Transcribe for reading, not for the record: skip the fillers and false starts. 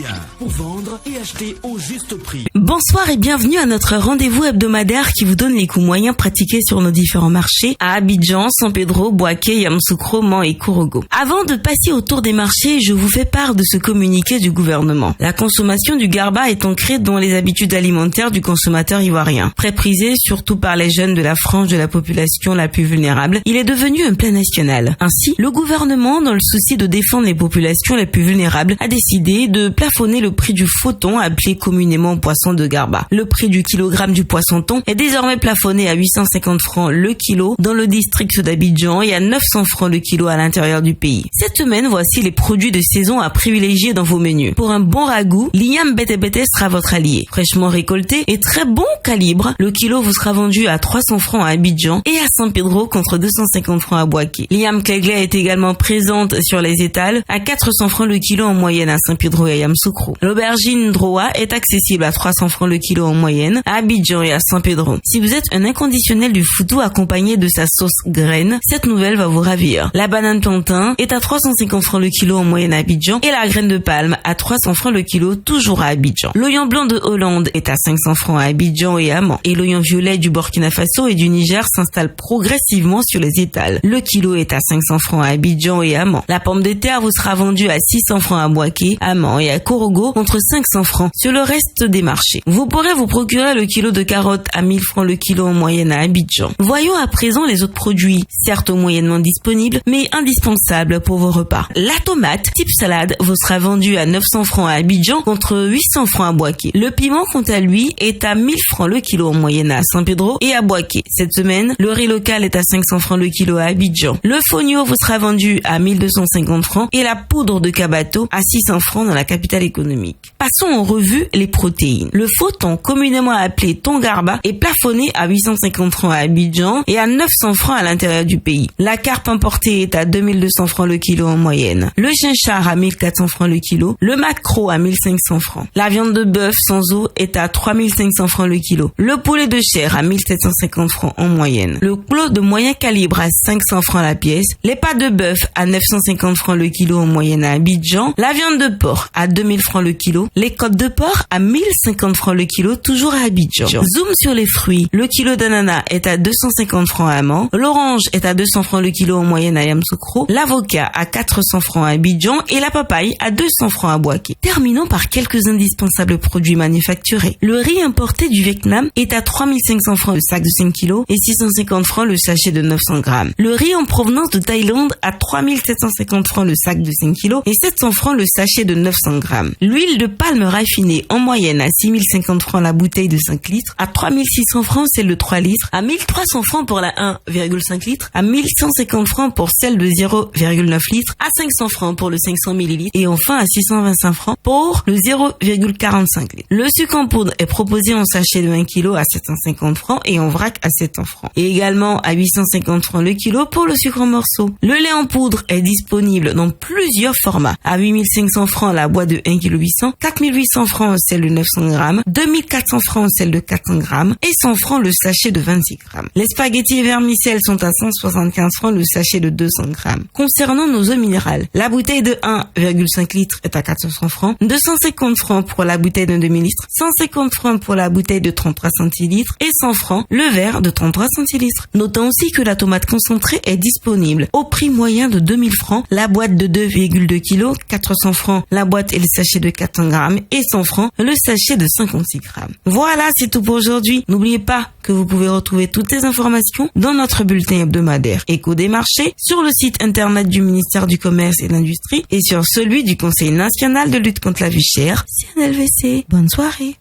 bien pour vendre et acheter au juste prix. Bonsoir et bienvenue à notre rendez-vous hebdomadaire qui vous donne les coûts moyens pratiqués sur nos différents marchés à Abidjan, San Pedro, Bouaké, Yamoussoukro, Mans et Kourogo. Avant de passer au tour des marchés, je vous fais part de ce communiqué du gouvernement. La consommation du garba est ancrée dans les habitudes alimentaires du consommateur ivoirien. Très prisé surtout par les jeunes de la frange de la population la plus vulnérable, il est devenu un plat national. Ainsi, le gouvernement, dans le souci de défendre les populations les plus vulnérables, a décidé de plafonner le prix du faux-thon, appelé communément poisson de garba. Le prix du kilogramme du poisson-thon est désormais plafonné à 850 francs le kilo dans le district d'Abidjan et à 900 francs le kilo à l'intérieur du pays. Cette semaine, voici les produits de saison à privilégier dans vos menus. Pour un bon ragoût, l'igname bete-bete sera votre allié. Fraîchement récolté et très bon calibre, le kilo vous sera vendu à 300 francs à Abidjan et à San Pedro contre 250 francs à Bouaké. L'igname cléglé est également présente sur les étals à 400 francs le kilo en moyenne à San Pedro et à Yamoussoukro. L'aubergine droa est accessible à 300 francs le kilo en moyenne à Abidjan et à San Pedro. Si vous êtes un inconditionnel du foutou accompagné de sa sauce graine, cette nouvelle va vous ravir. La banane plantain est à 350 francs le kilo en moyenne à Abidjan et la graine de palme à 300 francs le kilo toujours à Abidjan. L'oignon blanc de Hollande est à 500 francs à Abidjan et à Mans. Et l'oignon violet du Burkina Faso et du Niger s'installe progressivement sur les étals. Le kilo est à 500 francs à Abidjan et à Mans. La pomme de terre vous sera vendue à 600 francs à Bouaké, à Mans et à Kourogo contre 500 francs sur le reste des marchés. Vous pourrez vous procurer le kilo de carottes à 1000 francs le kilo en moyenne à Abidjan. Voyons à présent les autres produits, certes moyennement disponibles, mais indispensables pour vos repas. La tomate type salade vous sera vendue à 900 francs à Abidjan contre 800 francs à Bouaké. Le piment, quant à lui, est à 1000 francs le kilo en moyenne à San Pedro et à Bouaké. Cette semaine, le riz local est à 500 francs le kilo à Abidjan. Le fonio vous sera vendu à 1250 francs et la poudre de cabato à 600 francs dans la capitale économique. Passons en revue les protéines. Le faux-thon, communément appelé thon garba, est plafonné à 850 francs à Abidjan et à 900 francs à l'intérieur du pays. La carpe importée est à 2200 francs le kilo en moyenne. Le chinchard à 1400 francs le kilo. Le maquereau à 1500 francs. La viande de bœuf sans eau est à 3500 francs le kilo. Le poulet de chair à 1750 francs en moyenne. Le clos de moyen calibre à 500 francs la pièce. Les pâtes de bœuf à 950 francs le kilo en moyenne à Abidjan. La viande de porc à 2000 francs le kilo. Les côtes de porc à 1050 francs le kilo toujours à Abidjan. Zoom sur les fruits. Le kilo d'ananas est à 250 francs à Mans. L'orange est à 200 francs le kilo en moyenne à Yamoussoukro. L'avocat à 400 francs à Abidjan et la papaye à 200 francs à Bouaké. Terminons par quelques indispensables produits manufacturés. Le riz importé du Vietnam est à 3500 francs le sac de 5 kg et 650 francs le sachet de 900 grammes. Le riz en provenance de Thaïlande à 3750 francs le sac de 5 kg et 700 francs le sachet de 900 grammes. L'huile de palme raffinée en moyenne à 6050 francs la bouteille de 5 litres, à 3600 francs celle de 3 litres, à 1300 francs pour la 1,5 litres, à 1150 francs pour celle de 0,9 litres, à 500 francs pour le 500 ml et enfin à 625 francs pour le 0,45 litres. Le sucre en poudre est proposé en sachet de 1 kg à 750 francs et en vrac à 700 francs. Et également à 850 francs le kilo pour le sucre en morceaux. Le lait en poudre est disponible dans plusieurs formats. À 8500 francs la boîte de 1,8 kg, 4800 francs celle de 900 grammes, 2400 francs celle de 400 grammes et 100 francs le sachet de 26 grammes. Les spaghettis et vermicelles sont à 175 francs le sachet de 200 grammes. Concernant nos eaux minérales, la bouteille de 1,5 litres est à 400 francs, 250 francs pour la bouteille de demi-litre, 150 francs pour la bouteille de 33 centilitres et 100 francs le verre de 33 centilitres. Notons aussi que la tomate concentrée est disponible au prix moyen de 2000 francs, la boîte de 2,2 kg, 400 francs la boîte et le sachet de 400 grammes et 100 francs le sachet de 56 grammes. Voilà, c'est tout pour aujourd'hui. N'oubliez pas que vous pouvez retrouver toutes ces informations dans notre bulletin hebdomadaire Écho des marchés sur le site internet du ministère du Commerce et de l'Industrie et sur celui du Conseil national de lutte contre la vie chère, CNLVC. Bonne soirée.